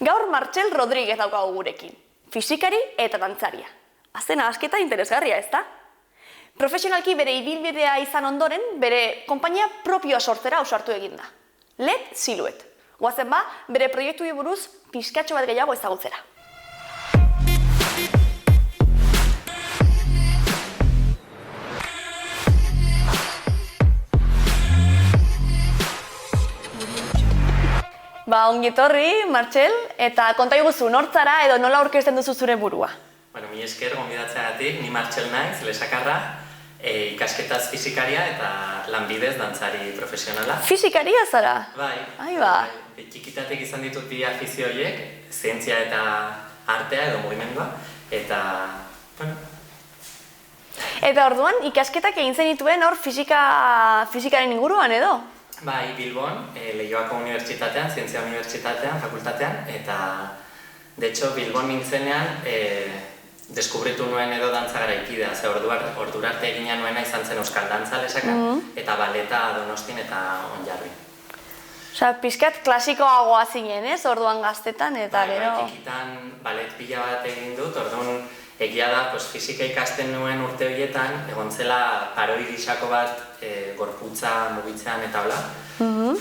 Gaur Martxel Rodríguez daukagu gurekin, fisikari eta dantzaria. Azena asketa interesgarria, ezta? Profesionalki bere ibilbidea izan ondoren, bere konpainia propioa sortzera ausartu egin da. LED Silhouette. Goazen ba, bere proiektuei buruz pixkatxo bat gehiago ezagutzera. Ongi etorri, Martxel, eta konta iguzu, nortzara edo nola aurkezten duzu zure burua? Mi esker, gonbidatzeagatik, ni Martxel naiz, lesakarra, ikasketaz fisikaria eta lanbidez dantzari profesionala. Fisikaria zara? Bai. Aiba. Txikitatek izan ditut bi afizio horiek, zientzia eta artea edo mugimendua, eta, bueno. Eta orduan, ikasketak egin zenituen hor fisikaren inguruan edo? Bai, Bilbon, Leioako Unibertsitatean, Zientzia Unibertsitatean, fakultatean, eta, de hecho, Bilbon nintzenean, deskubritu nuen edo dantza garaikidea, ze ordura arte egina nuena izan zen euskal dantza lesakan, eta baleta Donostin eta Onjarrin. Osa, pixkat klasikoagoa zinen, ez? Orduan gaztetan, eta gero... Bai, txikitan balet pila bat egin dut, orduan egia da, fisika ikasten nuen urte horietan, egon zela paroi gisako bat gorputza mugitzean eta hola.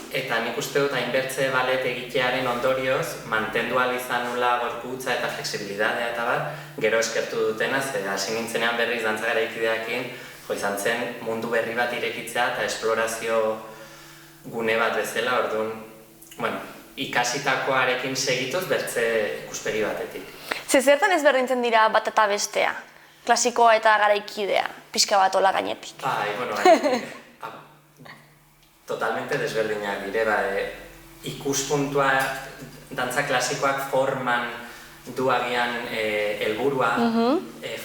Eta nik uste dut hainbertze balet egitearen ondorioz, mantendu ahal izan nula gorputza eta flexibilidadea eta bat, gero eskertu dutena, ze hasi nintzenean berriz dantza garaikideekin, izan zen mundu berri bat irekitzea eta esplorazio gune bat bezala, orduan, ikasitakoarekin segituz bertze ikuspegi batetik. Zertan ezberdintzen dira bat eta bestea? Klasikoa eta garaikidea, pixka bat ola gainetik. Bai, gainetik. Totalmente desberdinak dire, ikuspuntua dantza klasikoak forman du agian helburua,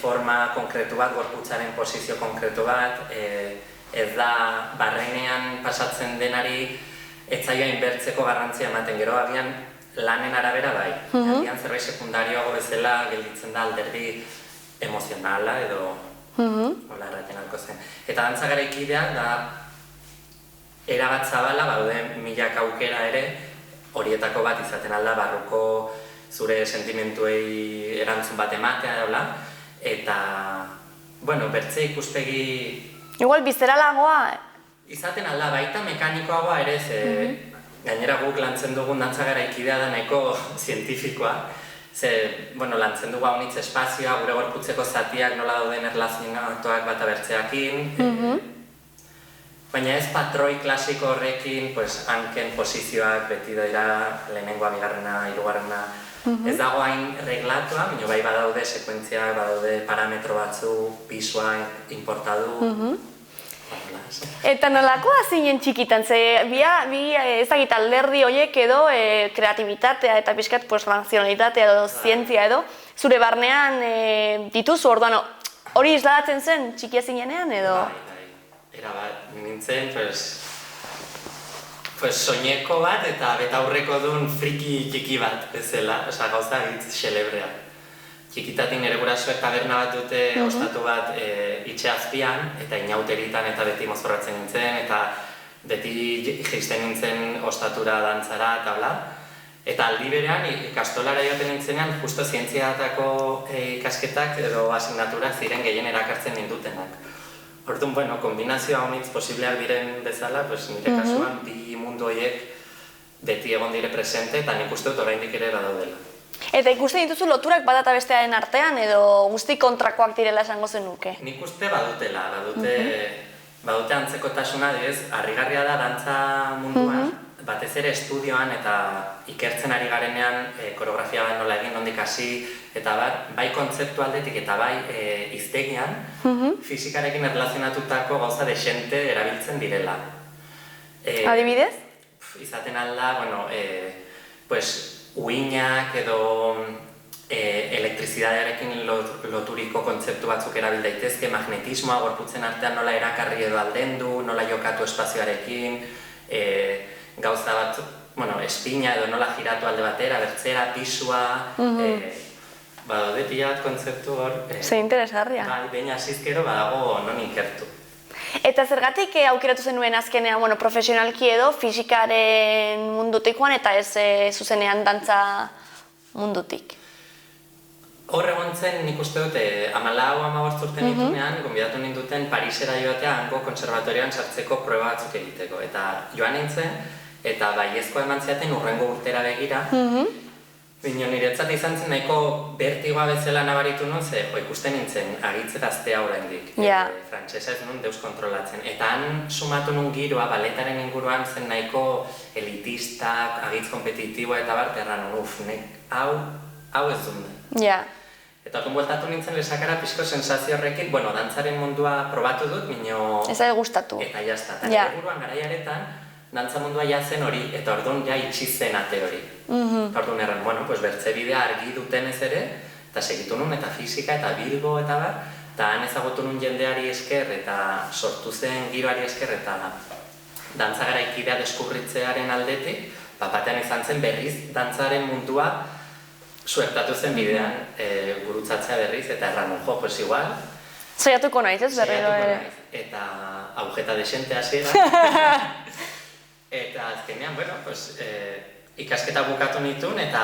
forma konkretu bat, gorputzaren posizio konkretu bat, ez da barrenean pasatzen denari ez zaio inbertzeko garrantzia ematen, gero agian lanen arabera bai. Agian zerbait sekundarioago bezala gelditzen da alderdi emozionala edo hola erraten alko zen. Eta dantza garaikidea da erabat zabala, baude milaka aukera ere, horietako bat izaten alda barruko zure sentimentuei erantzun bat ematea daula, eta, bertze ikuspegi... Igual bizeralagoa? Izaten alda, baita mekanikoagoa ere, gainera guk lantzen dugun dantza garaikidea da nahiko zientifikoa, lantzen dugu haunitz espazioa, gure gorputzeko zatiak nola dauden erlazionatuak bata bertzeakin, baina ez patroi klasiko horrekin, hanken posizioak beti dira lehenengoa, bigarrena, hirugarrena, ez dago hain reglatua, baina bai badaude sekuentziak, badaude parametro batzu, pisua importadu. Eta nolakoa zinen txikitan, ze bi ezagit alderdi horiek edo kreatibitatea eta pixkat razionalitatea edo zientzia edo zure barnean dituzu, orduan hori isladatzen zen txikia zinenean edo? Bai, erabat nintzen, soineko bat eta betaurreko duen friki txiki bat bezala, gauza hitz xelebrea. Txikitatik nire gurasoek taberna bat dute ostatu bat itxe azpian, eta inauteritan eta beti mozorratzen nintzen, eta beti jeisten nintzen ostatura dantzara eta hola. Eta aldi berean, ikastolara joaten nintzenean, justo zientziatako ikasketak edo asignaturak ziren gehien erakartzen nindutenak. Orduan, kombinazioa honitz posibleak diren bezala, nire kasuan bi mundu horiek beti egon dire presente, eta nik uste dut oraindik ere badaudela. Eta ikusten dituzu loturak bat eta bestearen artean edo guzti kontrakoak direla esango zenuke? Nik uste badutela, badute antzekotasuna, harrigarria da dantza munduan, batez ere estudioan eta ikertzen ari garenean koreografia bat nola egin, nondik hasi, eta bai kontzeptu aldetik eta bai hiztegian, fisikarekin erlazionatutako gauza desente erabiltzen direla. Adibidez? Izaten alda, uinak edo elektrizidadearekin loturiko kontzeptu batzuk erabil daitezke, magnetismoa gorputzen artean nola erakarri edo aldendu, nola jokatu espazioarekin, gauza bat, espina edo nola giratu alde batera, bertzera, pisua, badaude pila bat kontzeptu hor. Ze interesgarria. Behin asizkero badago non ikertu. Eta zergatik aukeratu zenuen azkenean, profesionalki edo, fisikaren mundutik joan eta ez zuzenean dantza mundutik? Hor egon zen, nik uste dut, 14-15 urte nitunean, gonbidatu ninduten Parisera joatea hango konservatorioan sartzeko proba batzuk egiteko. Eta joan nintzen, eta baiezkoa eman ziaten urrengo urtera begira. Bino, niretzat izan zen nahiko bertigoa bezala nabaritu nun, ikusten nintzen, agitzeraztea oraindik. Frantsesa ez nun deus kontrolatzen. Eta han sumatu nun giroa, baletaren inguruan zen nahiko elitistak, agitz kompetitiboa eta bar, erran nun, hau ez dut. Eta orduan bueltatu nintzen lesakara pixko sensazio horrekin, dantzaren mundua probatu dut, minio... Ez da gustatu. Eta jazta. Eta nire buruan garaiaretan, dantza mundua jazen hori, eta orduan ja itxizen ate hori. Eta orduan erran, bertze bidea argi dutenez ere, eta segitu nun, eta fisika, eta bilbo, eta bar, eta han ezagutu nun jendeari esker, eta sortu zen giroari esker, eta dantza garaikidea deskubritzearen aldetik, batean izan zen berriz dantzaren mundua suertatu zen bidean gurutzatzea berriz, eta erran, pues igual... Saiatuko naiz, ez berriro ere. Eta agujeta desente hasiera. Eta azkenean, ikasketa bukatu nituen, eta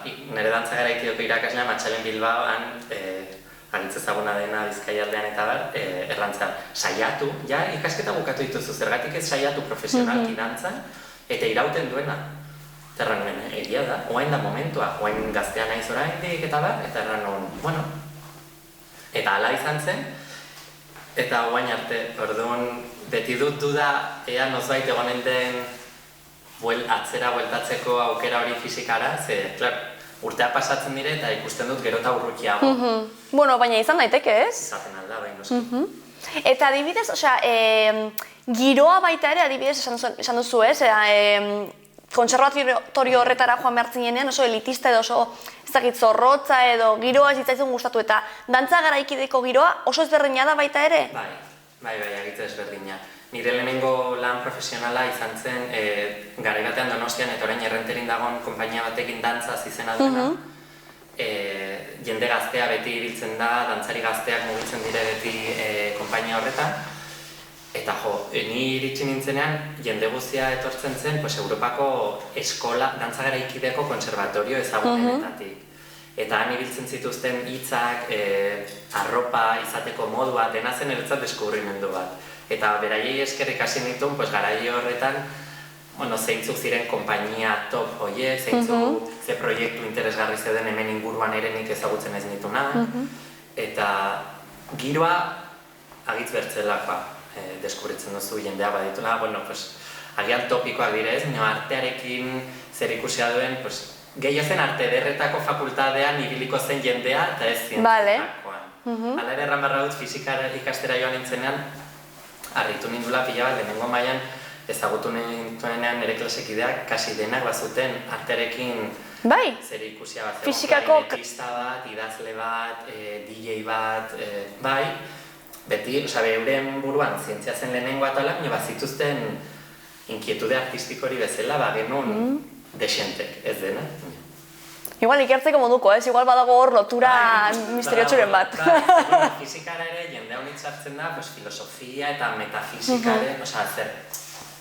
nire dantza garaikideko irakaslea Matxalen Bilbaoan, agitz ezaguna dena Bizkaialdean eta bar, errantzan, saiatu, ikasketa bukatu dituzu, zergatik ez saiatu profesionalki dantzan, eta irauten duena. Eta erran nuen, egia da, oain da momentua, oain gaztea naiz oraindik eta bar, eta erran nuen, eta hala izan zen, eta oain arte, orduan, beti dut duda, ea nozbait egonen den atzera bueltatzeko aukera hori fizikara, urtea pasatzen dire eta ikusten dut gero eta urrutiago. Baina izan daiteke, ez? Izaten alda, bai, noski. Eta adibidez, giroa baita ere, adibidez, esan duzu, ez? Kontserbatorio horretara joan behar zinenean, oso elitista edo oso zorrotza edo giroa ez ditzaizun gustatu, eta dantza garaikideko giroa oso ezberdina da baita ere? Bai, agite ezberdina. Nire lehenengo lan profesionala izan zen, garai batean Donostian eta orain Errenterin dagoen konpainia batekin dantzaz izena duena. Jende gaztea beti ibiltzen da, dantzari gazteak mugitzen dire beti konpainia horretan. Eta ni iritsi nintzenean, jende guztia etortzen zen Europako eskola, dantza garaikideko kontserbatorio ezagunenetatik. Eta han ibiltzen zituzten hitzak, arropa izateko modua, dena zen eretzat deskubrimendu bat. Eta beraiei esker ikasi nituen, garai horretan, zeintzuk ziren konpainia top hoiek, zeintzuk ze proiektu interesgarri zeuden hemen inguruan ere nik ezagutzen ez nituenak. Eta giroa agitz bertzelakoa deskubritzen duzu jendea badituna. Agian topikoak direz, artearekin zer ikusia duen, gehiago zen arte ederretako fakultatean ibiliko zen jendea eta ez zientziakoan. Hala ere erran barra dut fizika ikastera joan nintzenean, harritu nindula pila bat, lehenengo mailan ezagutu nintuenean nire klasekideak kasi denak bazuten artearekin zer ikusia bat. Fizikako... Klarinetista bat, idazle bat, DJ bat, beti, euren buruan zientzia zen lehenengoa eta baina bazituzten inkietude artistikori bezala, genuen desentek, ez dena. Igual ikertzeko moduko, ez? Igual badago hor lotura misteriotsuren bat. Fizikara ere, jende honitz hartzen da, filosofia eta metafizikaren,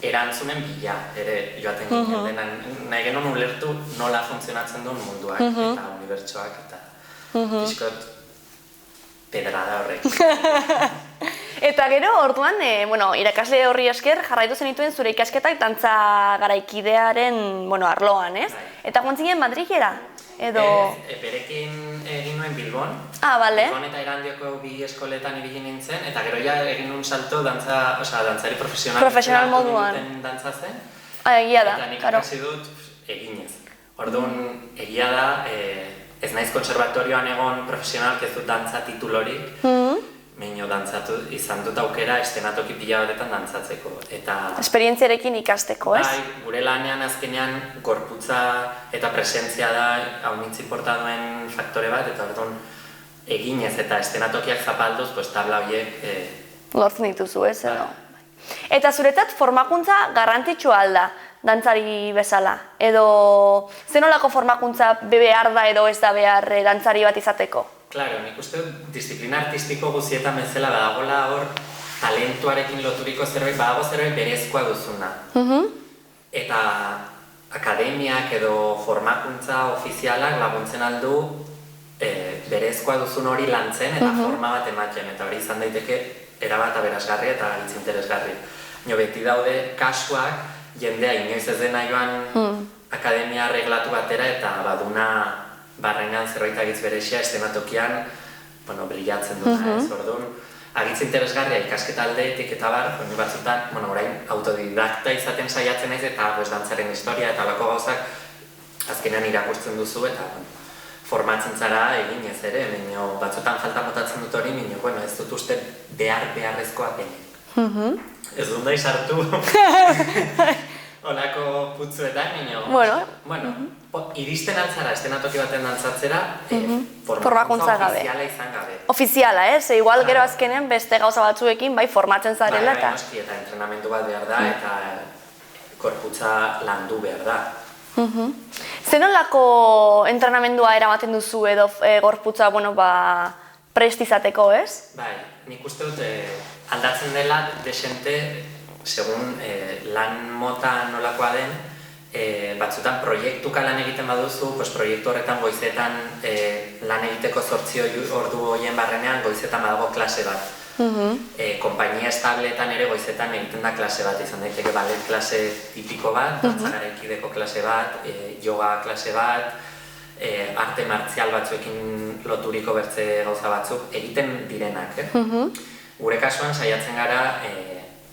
erantzunen bila, ere joaten ginen dena. Nahi genuen ulertu nola funtzionatzen duen munduak eta unibertsoak eta fiskot pedrada horrek. Eta gero, orduan, irakasle horri esker jarraitu zenituen zure ikasketak dantza garaikidearen arloan, ez? Eta joan zinen Madrilera? Berekin egin nuen Bilbon. Bilbon eta Erandioko bi eskoletan ibili nintzen, eta gero ja egin nuen salto dantzari profesional moduan. Dantza zen. Egia da, eta nik ikasi dut eginez. Orduan, egia da, ez naiz kontserbatorioan egon profesional ez dut dantza titulorik, meino dantzatu izan dut aukera estenatoki pila batetan dantzatzeko. Esperientziarekin ikasteko, ez? Gure lanean azkenean gorputza eta presentzia da haunitz inporta duen faktore bat, eta orduan eginez eta estenatokiak zapalduz, tabla horiek... Lortzen dituzu, ez? Eta zuretzat formakuntza garrantzitsua alda, dantzari bezala? Edo zenolako formakuntza behar da edo ez da behar dantzari bat izateko? Claro, nik uste disiplina artistiko guzietan bezala badagoela hor talentuarekin loturiko zerbait, badago zerbait berezkoa duzuna. Eta akademiak edo formakuntza ofizialak laguntzen aldu berezkoa duzun hori lantzen eta forma bat ematen, eta hori izan daiteke erabat aberasgarri eta hitz interesgarri. Beti daude kasuak jendea inoiz ez dena joan akademia arreglatu batera eta baduna barrenean zerbait agitz berexia eszenatokian brillatzen duna, ez? Orduan, agitz interesgarria ikasketa aldeetik eta batzutan, orain autodidakta izaten saiatzen naiz eta dantzaren historia eta lako gauzak azkenean irakurtzen duzu eta formatzen zara eginez ere, batzutan falta motatzen dut hori, ez dut uste beharrezkoa denik. Ez dut nahi sartu olako putzuetan, iristen altzara, estenatoki baten dantzatzera, formakuntza gabe. Ofiziala izan gabe. Ofiziala, ez? Igual gero azkenen beste gauza batzuekin formatzen zarela eta... Noski, eta entrenamendu bat behar da, eta korputza landu behar da. Zenolako entrenamendua eramaten duzu edo gorputza, prest izateko, ez? Bai, nik uste dut aldatzen dela desente, segun lan mota nolakoa den, batzutan proiektuka lan egiten baduzu, proiektu horretan goizetan lan egiteko 8 ordu horien barrenean goizetan badago klase bat. Konpainia estableetan ere goizetan egiten da klase bat, izan daiteke ballet klase tipiko bat, dantza garaikideko klase bat, yoga klase bat, arte martzial batzuekin loturiko bertze gauza batzuk egiten direnak. Gure kasuan saiatzen gara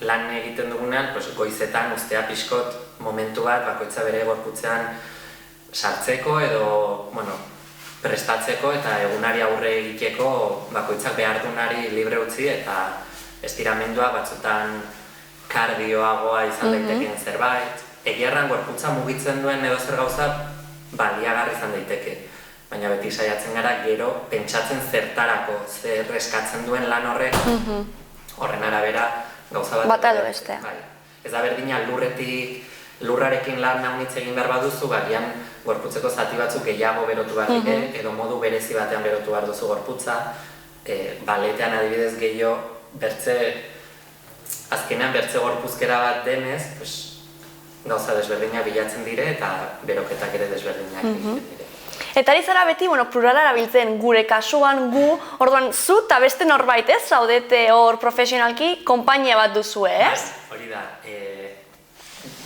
lan egiten dugunean, goizetan ustea pixkot momentu bat bakoitza bere gorputzean sartzeko edo prestatzeko eta egunari aurre egiteko bakoitzak behar dunari libre utzi eta estiramendua batzutan kardioagoa izan daitekeen zerbait. Egiarran gorputza mugitzen duen edo zer gauza baliagarri izan daiteke. Baina beti saiatzen gara gero pentsatzen zertarako, zer eskatzen duen lan horrek horren arabera gauza bat. Bata edo bestea. Ez da berdina lurrarekin lan naunitz egin behar baduzu, bagian gorputzeko zati batzuk gehiago berotu behar dire, edo modu berezi batean berotu behar duzu gorputza. Baletean adibidez gehiago azkenean bertze gorpuzkera bat denez, gauza desberdinak bilatzen dire eta beroketak ere desberdinak egiten dire. Eta ari zara beti, plurala erabiltzen gure kasuan gu, orduan zu eta beste norbait ez, zaudete hor profesionalki, konpainia bat duzu, ez? Hori da,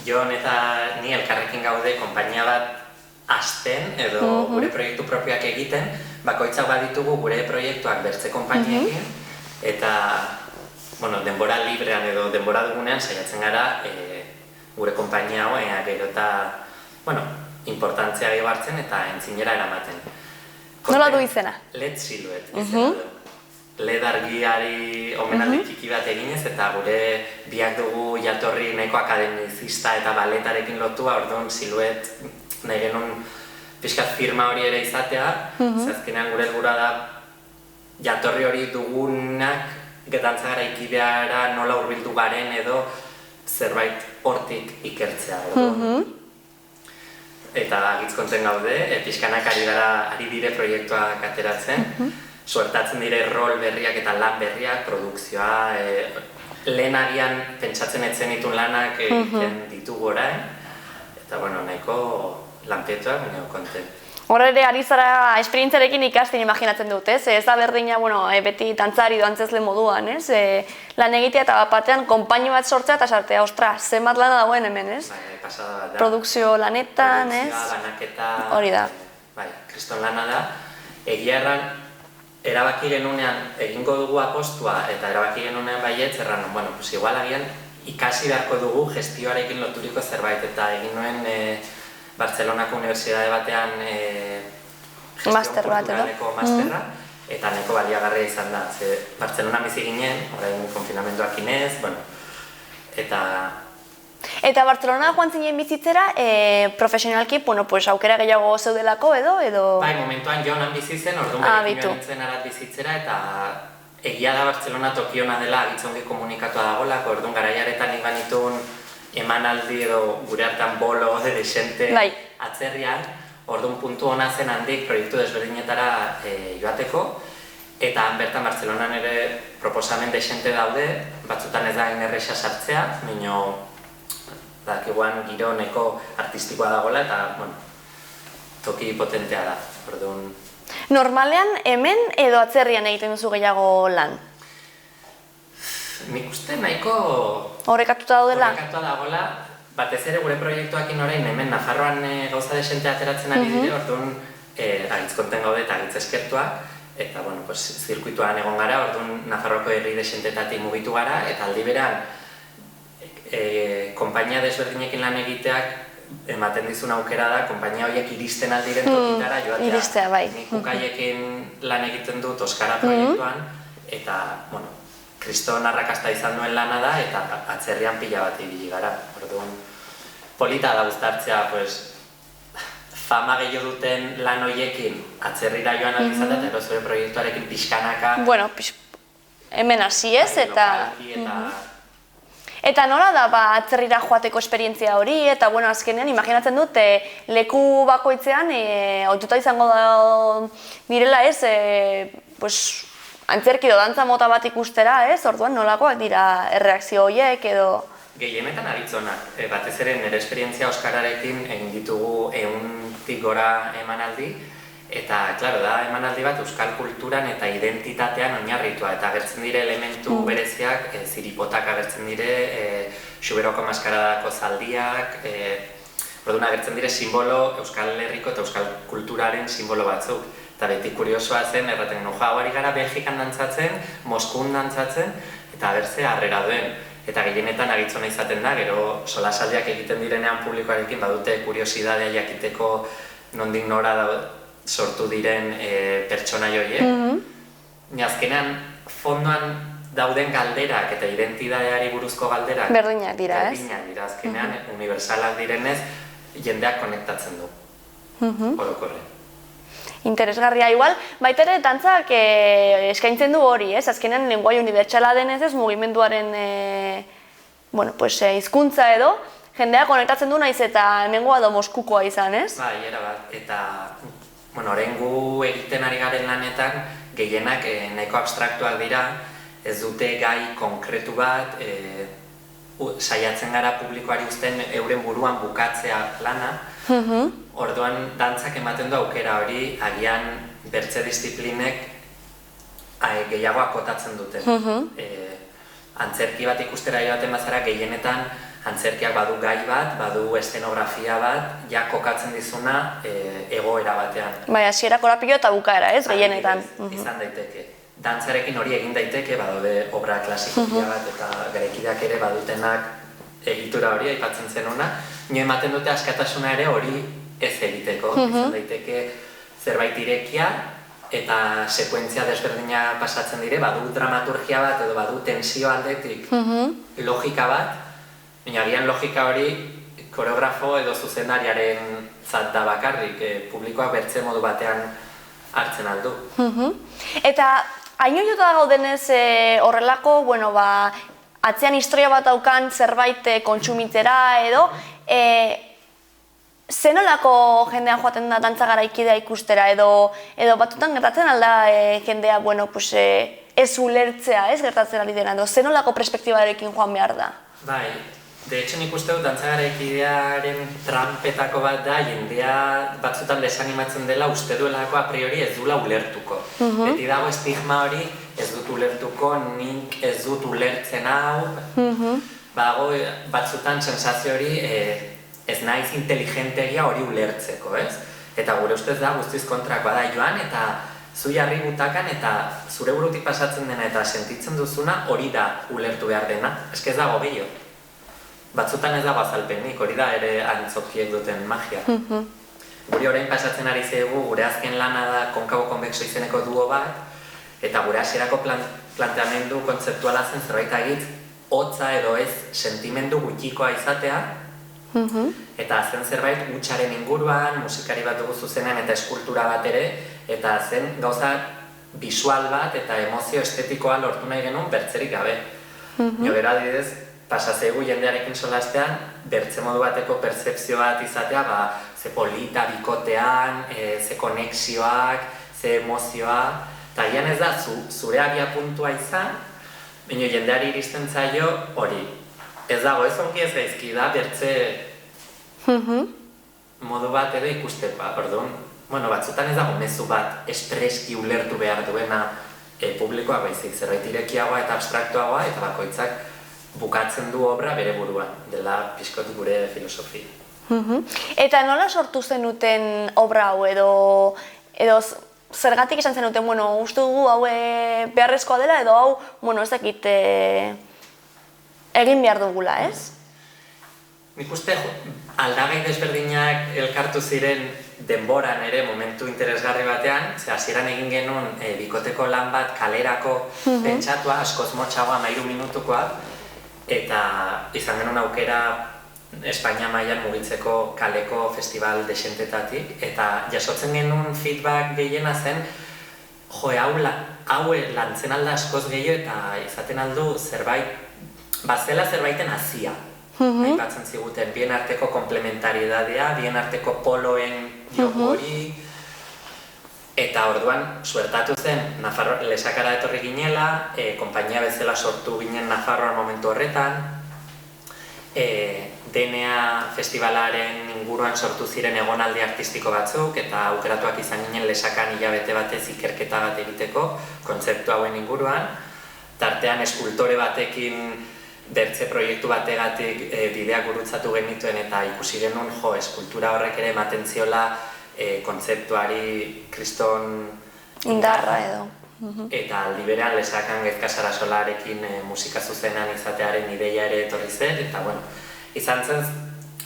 Jon eta ni elkarrekin gaude konpainia bat hasten edo gure proiektu propioak egiten, bakoitzak baditugu gure proiektuak bertze konpainiekin, eta denbora librean edo denbora dugunean saiatzen gara gure konpainia hau gero eta importantzia gehiago hartzen eta entzinera eramaten. Nola du izena? LED Silhouette izena du. LED argiari omenaldi txiki bat eginez eta gure biak dugu jatorri nahiko akademizista eta baletarekin lotua, orduan Silhouette nahi genuen pixkat firma hori ere izatea, azkenean gure helburua da jatorri hori dugunak dantza garaikideara nola hurbildu garen edo zerbait hortik ikertzea. Eta agitz konten gaude, pixkanak ari dire proiektuak ateratzen, suertatzen dire rol berriak eta lan berriak, produkzioa, lehen agian pentsatzen etzen ditun lanak egiten ditugu orain, eta nahiko lanpetuak, baina konten. Horre ere, ari zara esperientziarekin ikasten imaginatzen dut, ez? Ez da berdina, beti dantzari dantzezle moduan, ez? Lan egitea eta batean konpaini bat sortzea eta sartea, ostra, zenbat lana dagoen hemen, ez? Bai, pasada bat da. Produkzio lanetan, ez? Produkzioa, lanaketa... Hori da. Bai, kriston lana da. Egia erran, erabaki genunean egingo dugu apostua eta erabaki genunean baietz, erran, igual agian ikasi beharko dugu gestioarekin loturiko zerbait eta egin nuen Bartzelonako unibertsitate batean master bat, kulturaleko masterra, eta nahiko baliagarria izan da. Bartzelonan bizi ginen, orain konfinamenduak inez, eta... Eta Bartzelona joan zinen bizitzera, profesionalki, aukera gehiago zeudelako edo... Bai, momentuan Jonan bizi zen, orduan berekin joan nintzen arat bizitzera, eta egia da Bartzelona tokiona dela agitzongi komunikatua dagolako, orduan garaiaretan iban ditun emanaldi edo gure hartan bolo de desente atzerrian, orduan puntu hona zen handik proiektu desberdinetara joateko, eta bertan Bartzelonan ere proposamen desente daude, batzutan ez da erresa sartzea, baina Dakiguan giro neko artistikoa dagoela eta, bueno, toki potentea da, orduan. Normalean, hemen edo atzerrian egiten duzu gehiago lan? Nik uste nahiko... Horrekatuta daudela? Horrekatua dagoela, batez ere gure proiektuakin orain hemen Nafarroan gauza desente ateratzen ari dire, orduan agitz-konten gaude eta agitz-eskertuak, eta, bueno, zirkuituan egon gara, orduan Nafarroako herri desentetatik mugitu gara, eta aldi beran, konpainia desberdinekin lan egiteak ematen dizun aukera da, konpainia horiek iristen aldiren tokitara joatea. Iristea, bai. Nik ukaiekin lan egiten dut Oskara proiektuan, eta, bueno, kriston arrakasta izan duen lana da, eta atzerrian pila bat ibili gara. Orduan, polita da uztartzea, fama gehiago duten lan horiekin atzerrira joan alizatea, eta zure proiektuarekin pixkanaka... Bueno, hemen hasi ez, eta... Eta nola da atzerrira joateko esperientzia hori, eta bueno, azkenean imaginatzen dut leku bakoitzean ohituta izango direla ez, antzerki edo dantza mota bat ikustera ez, orduan nolakoak dira erreakzio horiek edo... Gehienetan aritzonak, batez ere nire esperientzia Oskararekin egin ditugu 100tik gora emanaldi, eta, klaro, da emanaldi bat euskal kulturan eta identitatean oinarritua, eta agertzen dire elementu bereziak, ziripotak agertzen dire, Xuberoko maskaradako zaldiak, orduan agertzen dire simbolo euskal herriko eta euskal kulturaren simbolo batzuk. Eta beti kuriosoa zen, erraten ari gara Belgikan dantzatzen, Moskun dantzatzen, eta abertze harrera duen. Eta gehienetan agitzona izaten da, gero solasaldiak egiten direnean publikoarekin badute kuriosidadea jakiteko nondik nora sortu diren pertsona joiek. Azkenean, fondoan dauden galderak eta identitateari buruzko galderak berdinak dira, ez? Berdinak dira, azkenean, unibersalak direnez, jendeak konektatzen du, orokorre. Interesgarria igual, baita ere dantzak eskaintzen du hori, ez? Azkenean lenguai unibertsala denez ez, mugimenduaren hizkuntza edo, jendea konektatzen du naiz eta hemengoa edo Moskukoa izan, ez? Bai, erabat, eta orain gu egiten ari garen lanetan, gehienak nahiko abstraktuak dira, ez dute gai konkretu bat, saiatzen gara publikoari uzten euren buruan bukatzea lana, orduan dantzak ematen du aukera hori, agian bertze disiplinek gehiago akotatzen duten. Antzerki bat ikustera joaten bazara gehienetan antzerkiak badu gai bat, badu eszenografia bat, ja kokatzen dizuna egoera batean. Bai, hasiera korapilo eta bukaera, ez, gehienetan. Izan daiteke. Dantzarekin hori egin daiteke, badaude obra klasikoia bat eta garaikideak ere badutenak egitura hori aipatzen zen ona. Nio ematen dute askatasuna ere hori ez egiteko. Izan daiteke zerbait irekia eta sekuentzia desberdina pasatzen dire, badu dramaturgia bat edo badu tensio aldetik logika bat, baina agian logika hori koreografo edo zuzendariaren zat da bakarrik, publikoak bertze modu batean hartzen aldu. Eta hain oiota gaudenez horrelako, atzean historia bat daukan zerbait kontsumitzera edo, zenolako jendean joaten da dantza garaikidea ikustera edo batutan gertatzen alda jendea, ez ulertzea, ez gertatzen ari dena, edo zenolako perspektibarekin joan behar da? Bai, de hecho nik uste dut dantza garaikidearen trampetako bat da, jendea batzutan desanimatzen dela uste duelako a priori ez dula ulertuko. Beti dago estigma hori, ez dut ulertuko, nik ez dut ulertzen hau, badago batzutan sensazio hori ez naiz inteligentegia hori ulertzeko, ez? Eta gure ustez da guztiz kontrakoa da joan eta zu jarri butakan eta zure burutik pasatzen dena eta sentitzen duzuna hori da ulertu behar dena. Ez ez dago gehiago. Batzutan ez dago azalpenik, hori da ere antzokiek duten magia. Guri orain pasatzen ari zaigu, gure azken lana da konkabo konbexo izeneko duo bat, eta gure hasierako planteamendu kontzeptuala zen zerbait agitz, hotza edo ez sentimendu gutxikoa izatea, eta zen zerbait hutsaren inguruan, musikari bat dugu zuzenean eta eskultura bat ere, eta zen gauza bisual bat eta emozio estetikoa lortu nahi genuen bertzerik gabe. Gero adibidez, pasazegu jendearekin solastean, bertze modu bateko pertzepzio bat izatea, ze polita bikotean, ze konexioak, ze emozioa, eta gian ez da zure abia puntua izan, baina jendeari iristen zaio hori. ez dago ez ongi ez gaizki da, bertze modu bat edo ikustekoa, orduan, batzutan ez dago mezu bat espreski ulertu behar duena publikoa baizik, zerbait irekiagoa eta abstraktuagoa, eta bakoitzak bukatzen du obra bere buruan, dela pixkot gure filosofia. Eta nola sortu zenuten obra hau edo zergatik esan zenuten, uste dugu hau beharrezkoa dela edo hau, ez dakit egin behar dugula, ez? Nik uste aldagai desberdinak elkartu ziren denboran ere momentu interesgarri batean, hasieran egin genuen bikoteko lan bat kalerako pentsatua, askoz motxagoa, 13 minutukoa, eta izan genuen aukera Espainia mailan mugitzeko kaleko festival desentetatik, eta jasotzen genuen feedback gehiena zen, hau lantzen alda askoz gehiago eta izaten aldu zerbait, bazela zerbaiten hazia. Aipatzen ziguten, bien arteko komplementaridadea, bien arteko poloen joku hori, eta orduan suertatu zen Lesakara etorri ginela, konpainia bezala sortu ginen Nafarroan momentu horretan, DNA festivalaren inguruan sortu ziren egonaldi artistiko batzuk eta aukeratuak izan ginen Lesakan hilabete batez ikerketa bat egiteko kontzeptu hauen inguruan. Tartean eskultore batekin bertze proiektu bategatik bideak gurutzatu genituen eta ikusi genuen eskultura horrek ere ematen ziola kontzeptuari kriston indarra edo. Eta aldi berean Lesakan Gezka Sarasolarekin musika zuzenan izatearen ideia ere etorri zen, eta izan zen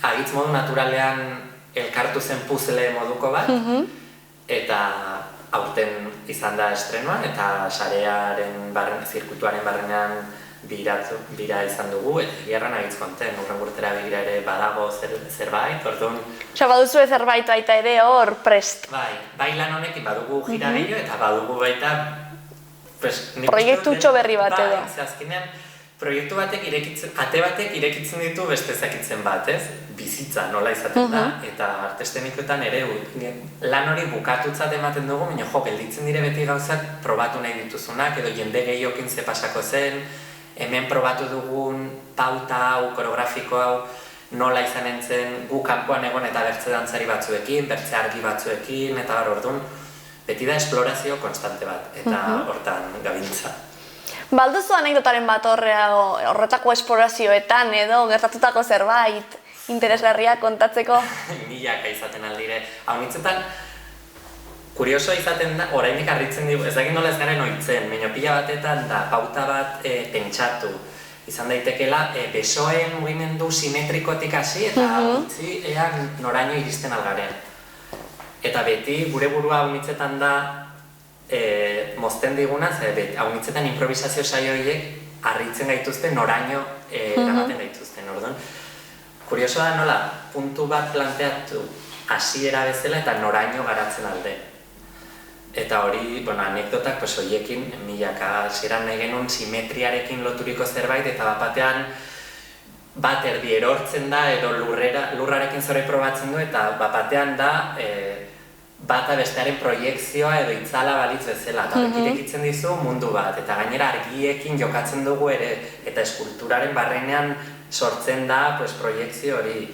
agitz modu naturalean elkartu zen puzzle moduko bat, eta aurten izan da estrenoan, eta sarearen zirkuituaren barrenean bira izan dugu, eta gierran agitz konten, urren urtera begira ere badago zerbait, orduan... Baduzue zerbait baita ere hor prest. Bai lan honekin badugu gira gehiago, eta badugu baita... Proiektu berri bat edo. Azkenean, proiektu batek ate batek irekitzen ditu beste ezakitzen bat, ez? Bizitza nola izaten da, eta artestenikoetan ere lan hori bukatutzat ematen dugu, baina gelditzen dire beti gauzak probatu nahi dituzunak, edo jende gehiokin ze pasako zen, hemen probatu dugun pauta hau, koreografiko hau, nola izanen zen gu kanpoan egon eta bertze dantzari batzuekin, bertze argi batzuekin, eta orduan, beti da esplorazio konstante bat, eta hortan gabiltza. Balduzu anekdotaren bat horretako esplorazioetan edo gertatutako zerbait interesgarria kontatzeko? Milaka izaten aldire. Hau nitzetan, kuriosoa izaten da, orainik harritzen dugu, ez dakit nola ez garen oitzen, baina pila batetan da pauta bat pentsatu. Izan daitekela, besoen mugimendu simetrikotik hasi eta utzi ean noraino iristen algaren. Eta beti, gure burua hau nitzetan da mozten diguna, hau nitzetan improvisazio saio horiek harritzen gaituzten noraino eramaten gaituzten. Orduan, kuriosoa da nola, puntu bat planteatu hasiera bezala eta noraino garatzen alde. Eta hori, anekdotak horiekin milaka hasieran nahi genuen simetriarekin loturiko zerbait eta bapatean bat erdi erortzen da edo lurrarekin zore probatzen du eta bapatean da bata bestearen proiekzioa edo itzala balitz bezala eta irekitzen dizu mundu bat eta gainera argiekin jokatzen dugu ere eta eskulturaren barrenean sortzen da proiekzio hori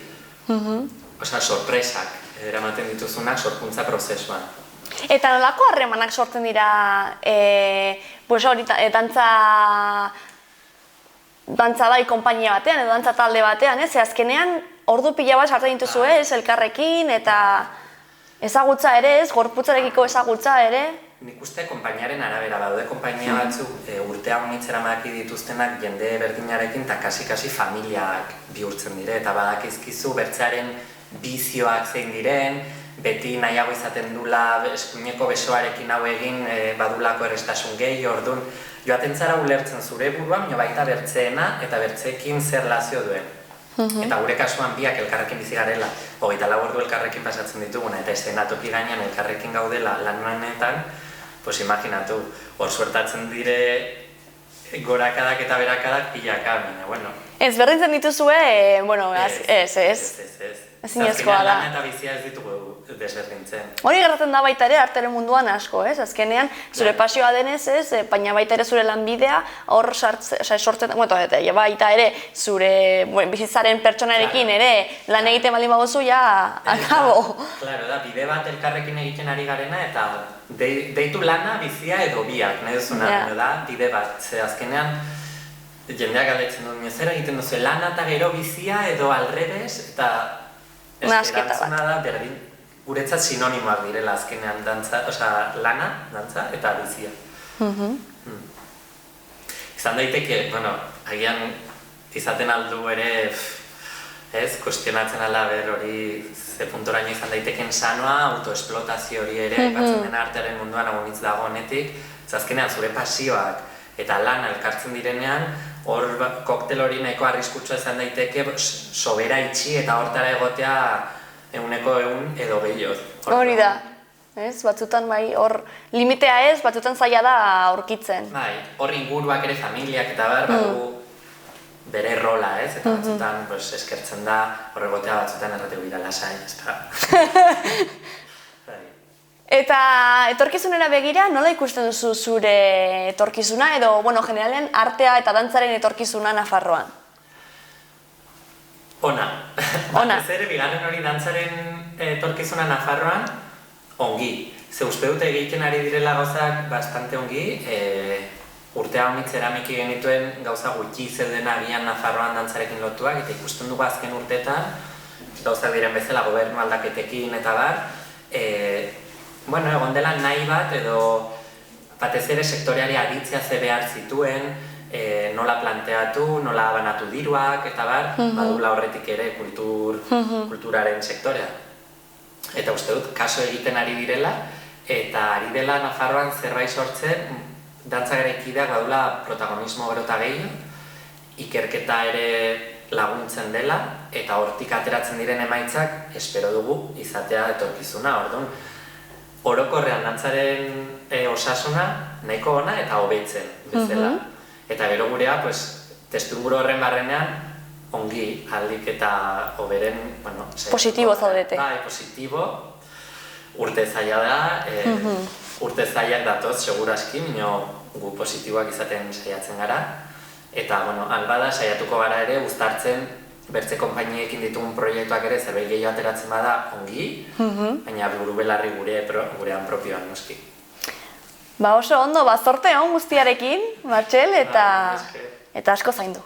sorpresak eramaten dituzunak sorkuntza prozesuan. Eta nolako harremanak sortzen dira dantza bai konpainia batean edo dantza talde batean, ez? Azkenean ordu pila bat sartzen dituzu ez, elkarrekin eta ezagutza ere ez, gorputzarekiko ezagutza ere. Nik uste konpainiaren arabera daude konpainia batzuk urtea honitzera maki dituztenak jende berdinarekin eta kasi familiak bihurtzen dire eta badakizkizu bertzearen bizioak zein diren, beti nahiago izaten dula eskuineko besoarekin hau egin badulako errestasun gehi, orduan joaten zara ulertzen zure buruan, baina baita bertzeena eta bertzeekin zer lazio duen. Eta gure kasuan biak elkarrekin bizi garela, 24 ordu elkarrekin pasatzen dituguna eta eszenatoki gainean elkarrekin gaudela lan honetan, pues imaginatu, hor suertatzen dire gorakadak eta berakadak pilaka, baina, bueno. Ez berdintzen dituzue, ez. Ezinezkoa da. Lana eta bizia ez ditugu desberdintzen. Hori gertatzen da baita ere artearen munduan asko, ez? Azkenean, zure pasioa denez, ez? Baina baita ere zure lanbidea hor sortzen, baita ere zure bizitzaren pertsonarekin ere lan egiten baldin baduzu, ja, akabo. Claro, da, bide bat elkarrekin egiten ari garena eta deitu lana, bizia edo biak, nahi duzuna, da, bide bat. Ze azkenean, jendeak galdetzen dut, zer egiten duzu, lana eta gero bizia edo alrebez, eta erantzuna da, berdin, guretzat sinonimoak direla azkenean lana, dantza eta bizia. Izan daiteke, agian izaten aldu ere, kuestionatzen ala hori ze puntoraino izan daiteken sanoa, autoesplotazio hori ere, batzen dena artearen munduan agonitz dago honetik, azkenean zure pasioak eta lana elkartzen direnean, hor koktel hori nahiko arriskutsua izan daiteke sobera itxi eta hortara egotea 100% edo gehiago. Hori da, batzutan hor limitea ez, batzutan zaila da aurkitzen. Bai, hor inguruak ere familiak eta badu bere rola, eta batzutan eskertzen da, hor egotea batzutan errateu bira lasain, Eta etorkizunera begira, nola ikusten duzu zure etorkizuna edo, generalen artea eta dantzaren etorkizuna Nafarroan? Ona. Ez ere, bigarren hori dantzaren etorkizuna Nafarroan, ongi. Ze uste dute egiten ari direla gauzak bastante ongi, urtea honitz eramiki genituen gauza gutxi zeuden agian Nafarroan dantzarekin lotuak, eta ikusten dugu azken urteetan, gauzak diren bezala gobernu aldaketekin eta bar, egon dela nahi bat edo batez ere sektoreari aditzea ze behar zituen, nola planteatu, nola banatu diruak, eta bar, badula horretik ere kulturaren sektorea. Eta uste dut, kaso egiten ari direla, eta ari dela Nafarroan zerbait sortzen, dantzagarekideak badula protagonismo gero eta gehiago, ikerketa ere laguntzen dela, eta hortik ateratzen diren emaitzak, espero dugu izatea etorkizuna, orduan. Orokorrean dantzaren osasuna nahiko ona eta hobetzen bezala. Eta gero gurea, testuinguru horren barrenean, ongi aldik eta hoberen, positibo zaudete. Bai, positibo, urte zaila da, urte zailak datoz, seguraski, gu positiboak izaten saiatzen gara. Eta, albada, saiatuko gara ere, uztartzen, bertze konpainiekin ditugun proiektuak ere zerbait gehiago ateratzen bada ongi, baina buru belarri gurean propioan noski. Oso ondo, zorte hon guztiarekin, Martxel, eta asko zaindu.